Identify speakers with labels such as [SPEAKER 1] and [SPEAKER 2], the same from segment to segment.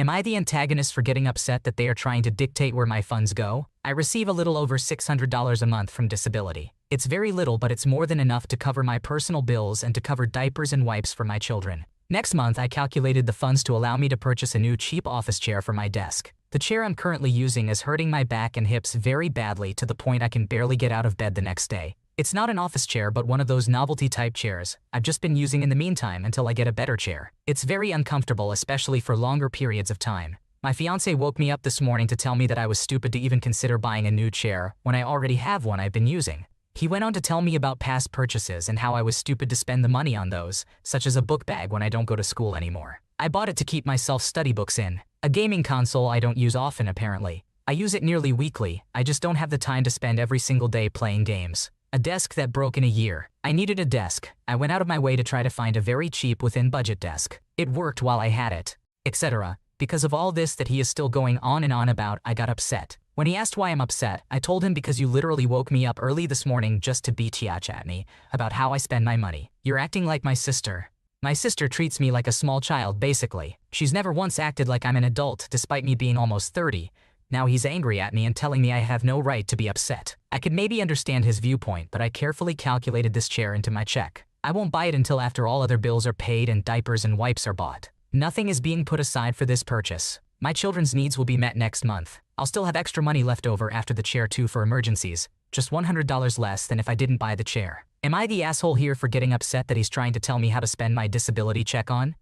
[SPEAKER 1] Am I the antagonist for getting upset that they are trying to dictate where my funds go? I receive a little over $600 a month from disability. It's very little, but it's more than enough to cover my personal bills and to cover diapers and wipes for my children. Next month, I calculated the funds to allow me to purchase a new cheap office chair for my desk. The chair I'm currently using is hurting my back and hips very badly to the point I can barely get out of bed the next day. It's not an office chair, but one of those novelty-type chairs I've just been using in the meantime until I get a better chair. It's very uncomfortable, especially for longer periods of time. My fiancé woke me up this morning to tell me that I was stupid to even consider buying a new chair when I already have one I've been using. He went on to tell me about past purchases and how I was stupid to spend the money on those, such as a book bag when I don't go to school anymore. I bought it to keep my self-study books in. A gaming console I don't use often, apparently. I use it nearly weekly, I just don't have the time to spend every single day playing games. A desk that broke in a year. I needed a desk. I went out of my way to try to find a very cheap within-budget desk. It worked while I had it, etc. Because of all this that he is still going on and on about, I got upset. When he asked why I'm upset, I told him because you literally woke me up early this morning just to bitch at me about how I spend my money. You're acting like my sister. My sister treats me like a small child, basically. She's never once acted like I'm an adult, despite me being almost 30. Now he's angry at me and telling me I have no right to be upset. I could maybe understand his viewpoint, but I carefully calculated this chair into my check. I won't buy it until after all other bills are paid and diapers and wipes are bought. Nothing is being put aside for this purchase. My children's needs will be met next month. I'll still have extra money left over after the chair too for emergencies, just $100 less than if I didn't buy the chair. Am I the asshole here for getting upset that he's trying to tell me how to spend my disability check on?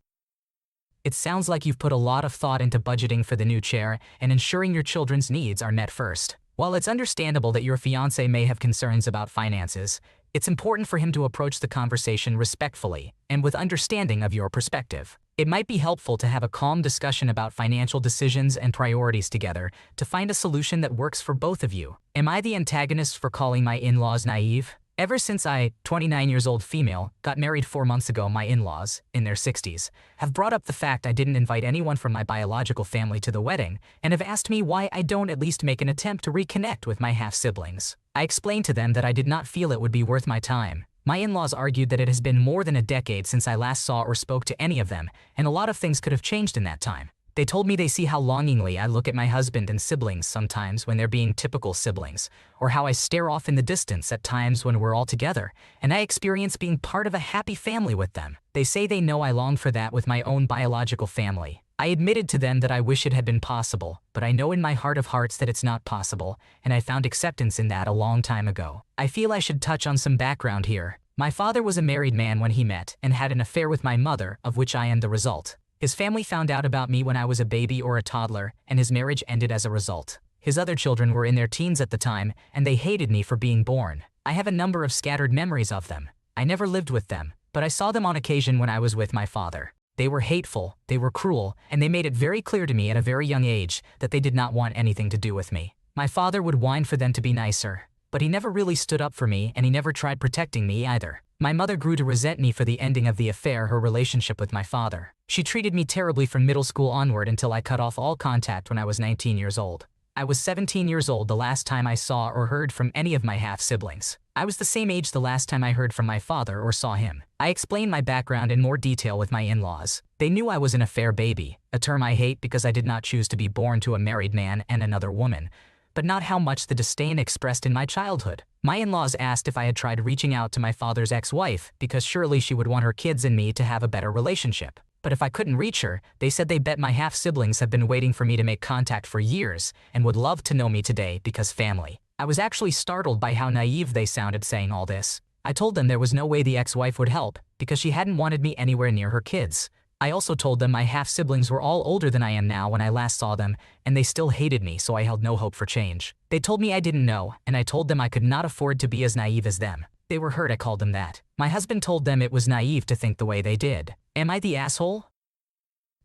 [SPEAKER 1] It sounds like you've put a lot of thought into budgeting for the new chair and ensuring your children's needs are met first. While it's understandable that your fiancé may have concerns about finances, it's important for him to approach the conversation respectfully and with understanding of your perspective. It might be helpful to have a calm discussion about financial decisions and priorities together to find a solution that works for both of you. Am I the antagonist for calling my in-laws naive? Ever since I, 29 years old female, got married 4 months ago, my in-laws, in their 60s, have brought up the fact I didn't invite anyone from my biological family to the wedding and have asked me why I don't at least make an attempt to reconnect with my half-siblings. I explained to them that I did not feel it would be worth my time. My in-laws argued that it has been more than a decade since I last saw or spoke to any of them, and a lot of things could have changed in that time. They told me they see how longingly I look at my husband and siblings sometimes when they're being typical siblings, or how I stare off in the distance at times when we're all together, and I experience being part of a happy family with them. They say they know I long for that with my own biological family. I admitted to them that I wish it had been possible, but I know in my heart of hearts that it's not possible, and I found acceptance in that a long time ago. I feel I should touch on some background here. My father was a married man when he met and had an affair with my mother, of which I am the result. His family found out about me when I was a baby or a toddler, and his marriage ended as a result. His other children were in their teens at the time, and they hated me for being born. I have a number of scattered memories of them. I never lived with them, but I saw them on occasion when I was with my father. They were hateful, they were cruel, and they made it very clear to me at a very young age that they did not want anything to do with me. My father would whine for them to be nicer, but he never really stood up for me, and he never tried protecting me either. My mother grew to resent me for the ending of the affair, her relationship with my father. She treated me terribly from middle school onward until I cut off all contact when I was 19 years old. I was 17 years old the last time I saw or heard from any of my half-siblings. I was the same age the last time I heard from my father or saw him. I explained my background in more detail with my in-laws. They knew I was an affair baby, a term I hate because I did not choose to be born to a married man and another woman, but not how much the disdain expressed in my childhood. My in-laws asked if I had tried reaching out to my father's ex-wife because surely she would want her kids and me to have a better relationship. But if I couldn't reach her, they said they bet my half-siblings have been waiting for me to make contact for years and would love to know me today because family. I was actually startled by how naive they sounded saying all this. I told them there was no way the ex-wife would help because she hadn't wanted me anywhere near her kids. I also told them my half-siblings were all older than I am now when I last saw them, and they still hated me, so I held no hope for change. They told me I didn't know, and I told them I could not afford to be as naive as them. They were hurt I called them that. My husband told them it was naive to think the way they did. Am I the asshole?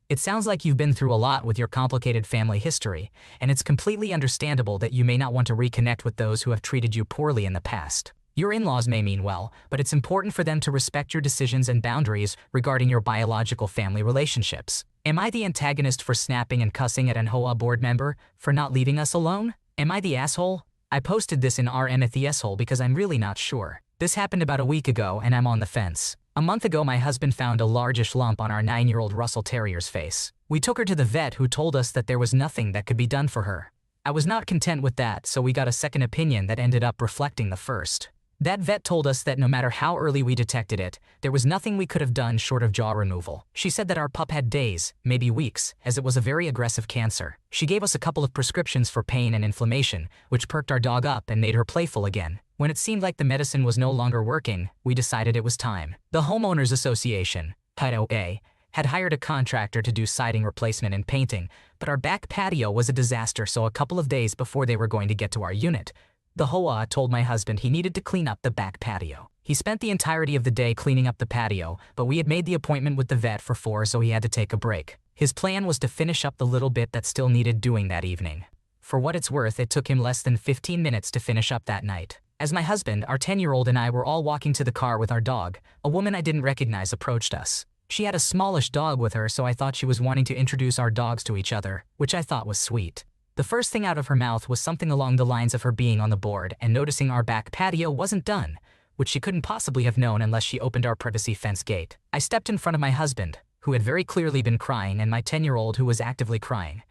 [SPEAKER 1] It sounds like you've been through a lot with your complicated family history, and it's completely understandable that you may not want to reconnect with those who have treated you poorly in the past. Your in-laws may mean well, but it's important for them to respect your decisions and boundaries regarding your biological family relationships. Am I the antagonist for snapping and cussing at an AmITheA board member for not leaving us alone? Am I the asshole? I posted this in our AmITheA hole because I'm really not sure. This happened about a week ago and I'm on the fence. A month ago, my husband found a largish lump on our 9-year-old Russell Terrier's face. We took her to the vet, who told us that there was nothing that could be done for her. I was not content with that, so we got a second opinion that ended up reflecting the first. That vet told us that no matter how early we detected it, there was nothing we could have done short of jaw removal. She said that our pup had days, maybe weeks, as it was a very aggressive cancer. She gave us a couple of prescriptions for pain and inflammation, which perked our dog up and made her playful again. When it seemed like the medicine was no longer working, we decided it was time. The Homeowners Association, IDOWorkHereLady, had hired a contractor to do siding replacement and painting, but our back patio was a disaster, so a couple of days before they were going to get to our unit, the HOA told my husband he needed to clean up the back patio. He spent the entirety of the day cleaning up the patio, but we had made the appointment with the vet for 4, so he had to take a break. His plan was to finish up the little bit that still needed doing that evening. For what it's worth, it took him less than 15 minutes to finish up that night. As my husband, our 10-year-old, and I were all walking to the car with our dog, a woman I didn't recognize approached us. She had a smallish dog with her, so I thought she was wanting to introduce our dogs to each other, which I thought was sweet. The first thing out of her mouth was something along the lines of her being on the board and noticing our back patio wasn't done, which she couldn't possibly have known unless she opened our privacy fence gate. I stepped in front of my husband, who had very clearly been crying, and my 10-year-old, who was actively crying,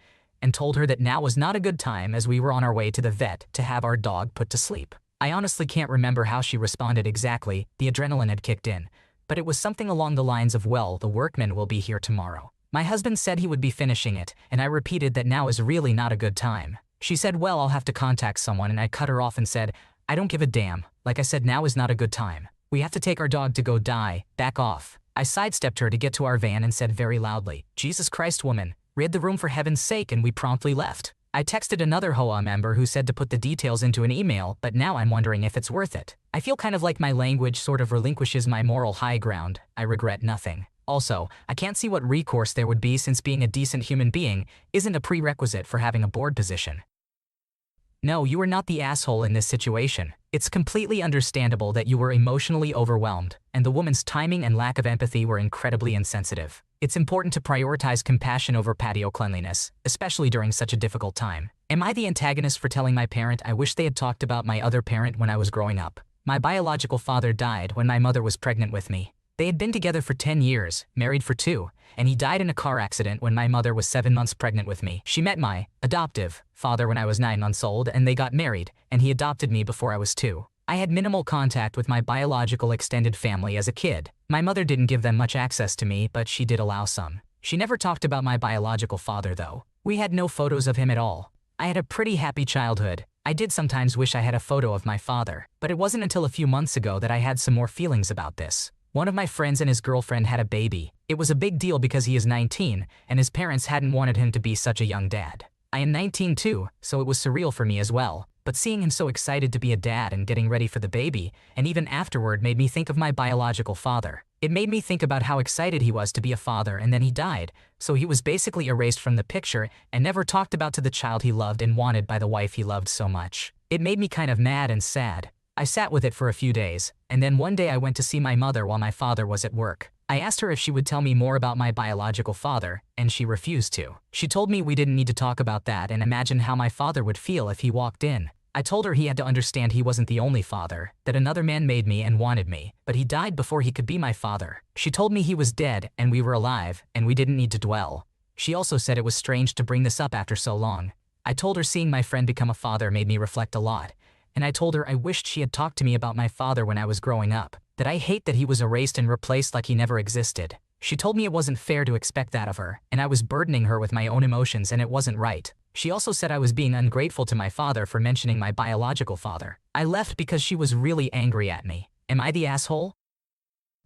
[SPEAKER 1] and told her that now was not a good time, as we were on our way to the vet to have our dog put to sleep. I honestly can't remember how she responded exactly. The adrenaline had kicked in, but it was something along the lines of, "Well, the workman will be here tomorrow." My husband said he would be finishing it, and I repeated that now is really not a good time. She said, "Well, I'll have to contact someone," and I cut her off and said, "I don't give a damn. Like I said, now is not a good time. We have to take our dog to go die. Back off." I sidestepped her to get to our van and said very loudly, "Jesus Christ, woman, rid the room for heaven's sake," and we promptly left. I texted another HOA member who said to put the details into an email, but now I'm wondering if it's worth it. I feel kind of like my language sort of relinquishes my moral high ground. I regret nothing. Also, I can't see what recourse there would be, since being a decent human being isn't a prerequisite for having a board position. No, you are not the asshole in this situation. It's completely understandable that you were emotionally overwhelmed, and the woman's timing and lack of empathy were incredibly insensitive. It's important to prioritize compassion over patio cleanliness, especially during such a difficult time. Am I the antagonist for telling my parent I wish they had talked about my other parent when I was growing up? My biological father died when my mother was pregnant with me. They had been together for 10 years, married for 2, and he died in a car accident when my mother was 7 months pregnant with me. She met my adoptive father when I was 9 months old, and they got married, and he adopted me before I was 2. I had minimal contact with my biological extended family as a kid. My mother didn't give them much access to me, but she did allow some. She never talked about my biological father, though. We had no photos of him at all. I had a pretty happy childhood. I did sometimes wish I had a photo of my father, but it wasn't until a few months ago that I had some more feelings about this. One of my friends and his girlfriend had a baby. It was a big deal because he is 19, and his parents hadn't wanted him to be such a young dad. I am 19 too, so it was surreal for me as well. But seeing him so excited to be a dad and getting ready for the baby, and even afterward, made me think of my biological father. It made me think about how excited he was to be a father, and then he died, so he was basically erased from the picture and never talked about to the child he loved and wanted by the wife he loved so much. It made me kind of mad and sad. I sat with it for a few days, and then one day I went to see my mother while my father was at work. I asked her if she would tell me more about my biological father, and she refused to. She told me we didn't need to talk about that, and imagined how my father would feel if he walked in. I told her he had to understand he wasn't the only father, that another man made me and wanted me, but he died before he could be my father. She told me he was dead and we were alive, and we didn't need to dwell. She also said it was strange to bring this up after so long. I told her seeing my friend become a father made me reflect a lot, and I told her I wished she had talked to me about my father when I was growing up, that I hate that he was erased and replaced like he never existed. She told me it wasn't fair to expect that of her, and I was burdening her with my own emotions, and it wasn't right. She also said I was being ungrateful to my father for mentioning my biological father. I left because she was really angry at me. Am I the asshole?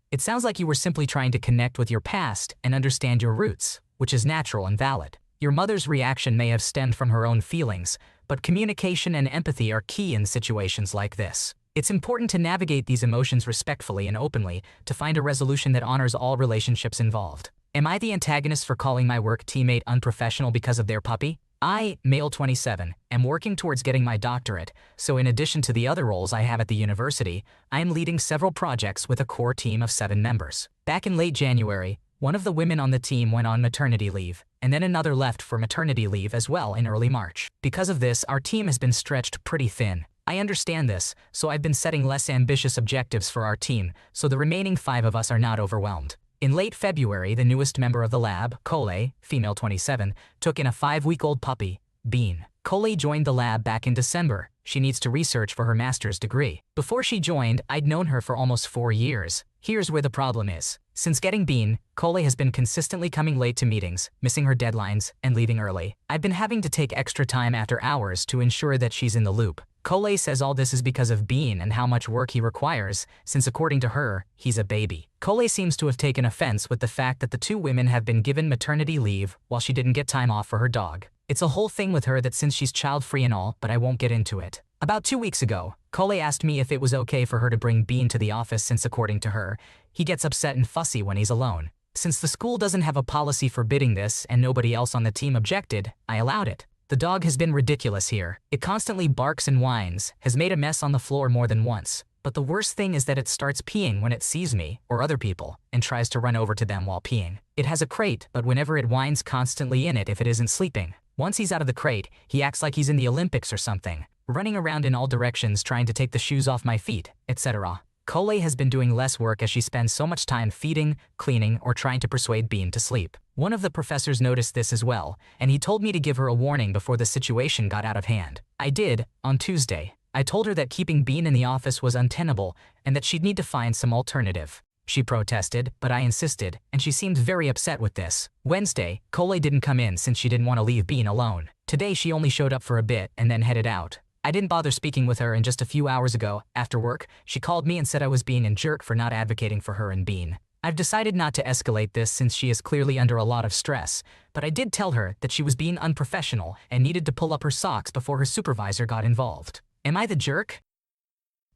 [SPEAKER 1] It sounds like you were simply trying to connect with your past and understand your roots, which is natural and valid. Your mother's reaction may have stemmed from her own feelings, but communication and empathy are key in situations like this. It's important to navigate these emotions respectfully and openly to find a resolution that honors all relationships involved. Am I the antagonist for calling my work teammate unprofessional because of their puppy? I, male 27, am working towards getting my doctorate, so in addition to the other roles I have at the university, I am leading several projects with a core team of 7 members. Back in late January, one of the women on the team went on maternity leave, and then another left for maternity leave as well in early March. Because of this, our team has been stretched pretty thin. I I understand this, so I've been setting less ambitious objectives for our team, so the remaining 5 of us are not overwhelmed. In late February, the newest member of the lab, Cole, female 27, took in a 5-week-old puppy, Bean. Cole joined the lab back in December. She needs to research for her master's degree. Before she joined, I'd known her for almost 4 years. Here's where the problem is. Since getting Bean, Cole has been consistently coming late to meetings, missing her deadlines, and leaving early. I've been having to take extra time after hours to ensure that she's in the loop. Cole says all this is because of Bean and how much work he requires, since according to her, he's a baby. Cole seems to have taken offense with the fact that the 2 women have been given maternity leave while she didn't get time off for her dog. It's a whole thing with her that since she's child-free and all, but I won't get into it. About 2 weeks ago, Cole asked me if it was okay for her to bring Bean to the office since according to her, he gets upset and fussy when he's alone. Since the school doesn't have a policy forbidding this and nobody else on the team objected, I allowed it. The dog has been ridiculous here. It constantly barks and whines, has made a mess on the floor more than once. But the worst thing is that it starts peeing when it sees me or other people and tries to run over to them while peeing. It has a crate, but whenever it whines constantly in it if it isn't sleeping. Once he's out of the crate, he acts like he's in the Olympics or something, running around in all directions trying to take the shoes off my feet, etc. Cole has been doing less work as she spends so much time feeding, cleaning, or trying to persuade Bean to sleep. One of the professors noticed this as well, and he told me to give her a warning before the situation got out of hand. I did, on Tuesday. I told her that keeping Bean in the office was untenable and that she'd need to find some alternative. She protested, but I insisted, and she seemed very upset with this. Wednesday, Cole didn't come in since she didn't want to leave Bean alone. Today she only showed up for a bit and then headed out. I didn't bother speaking with her, and just a few hours ago, after work, she called me and said I was being a jerk for not advocating for her and Bean. I've decided not to escalate this since she is clearly under a lot of stress, but I did tell her that she was being unprofessional and needed to pull up her socks before her supervisor got involved. Am I the jerk?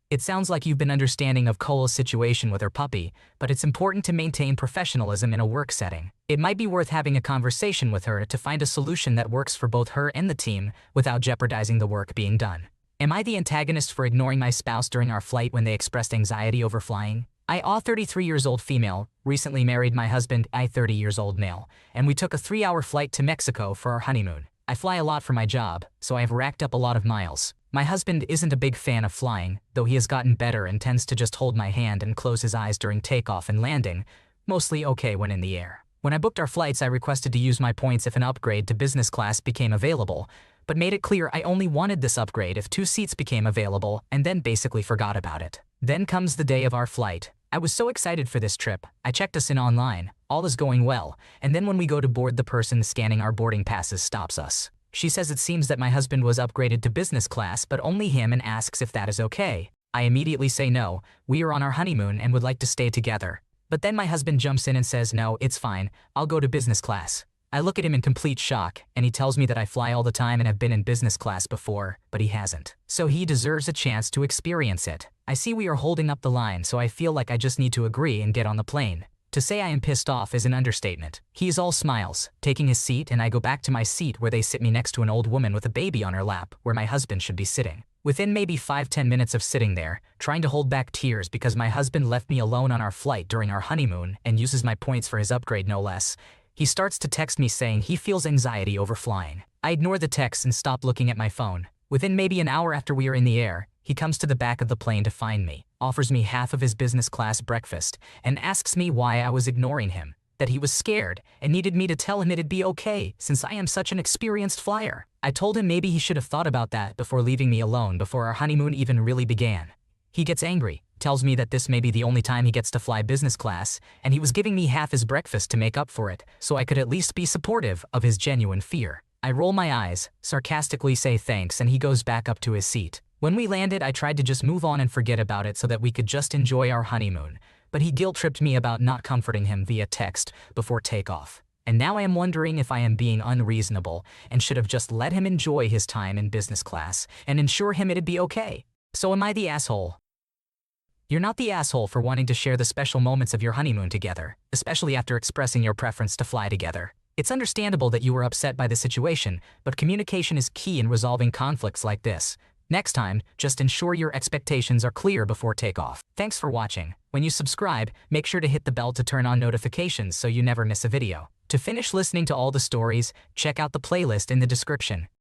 [SPEAKER 1] It sounds like you've been understanding of Cole's situation with her puppy, but it's important to maintain professionalism in a work setting. It might be worth having a conversation with her to find a solution that works for both her and the team without jeopardizing the work being done. Am I the antagonist for ignoring my spouse during our flight when they expressed anxiety over flying? I, 33 years old female, recently married my husband, 30 years old male, and we took a 3-hour flight to Mexico for our honeymoon. I fly a lot for my job, so I have racked up a lot of miles. My husband isn't a big fan of flying, though he has gotten better and tends to just hold my hand and close his eyes during takeoff and landing, mostly okay when in the air. When I booked our flights, I requested to use my points if an upgrade to business class became available, but made it clear I only wanted this upgrade if 2 seats became available, and then basically forgot about it. Then comes the day of our flight. I was so excited for this trip. I checked us in online, all is going well, and then when we go to board, the person scanning our boarding passes stops us. She says it seems that my husband was upgraded to business class, but only him, and asks if that is okay. I immediately say no, we are on our honeymoon and would like to stay together. But then my husband jumps in and says no, it's fine, I'll go to business class. I look at him in complete shock, and he tells me that I fly all the time and have been in business class before, but he hasn't. So he deserves a chance to experience it. I see we are holding up the line, so I feel like I just need to agree and get on the plane. To say I am pissed off is an understatement. He is all smiles, taking his seat, and I go back to my seat where they sit me next to an old woman with a baby on her lap, where my husband should be sitting. Within maybe 5-10 minutes of sitting there, trying to hold back tears because my husband left me alone on our flight during our honeymoon and uses my points for his upgrade no less, he starts to text me saying he feels anxiety over flying. I ignore the text and stop looking at my phone. Within maybe an hour after we are in the air, he comes to the back of the plane to find me, offers me half of his business class breakfast, and asks me why I was ignoring him, that he was scared and needed me to tell him it'd be okay since I am such an experienced flyer. I told him maybe he should have thought about that before leaving me alone before our honeymoon even really began. He gets angry, tells me that this may be the only time he gets to fly business class, and he was giving me half his breakfast to make up for it, so I could at least be supportive of his genuine fear. I roll my eyes, sarcastically say thanks, and he goes back up to his seat. When we landed, I tried to just move on and forget about it so that we could just enjoy our honeymoon, but he guilt-tripped me about not comforting him via text before takeoff. And now I am wondering if I am being unreasonable and should have just let him enjoy his time in business class and ensure him it'd be okay. So am I the asshole? You're not the asshole for wanting to share the special moments of your honeymoon together, especially after expressing your preference to fly together. It's understandable that you were upset by the situation, but communication is key in resolving conflicts like this. Next time, just ensure your expectations are clear before takeoff. Thanks for watching. When you subscribe, make sure to hit the bell to turn on notifications so you never miss a video. To finish listening to all the stories, check out the playlist in the description.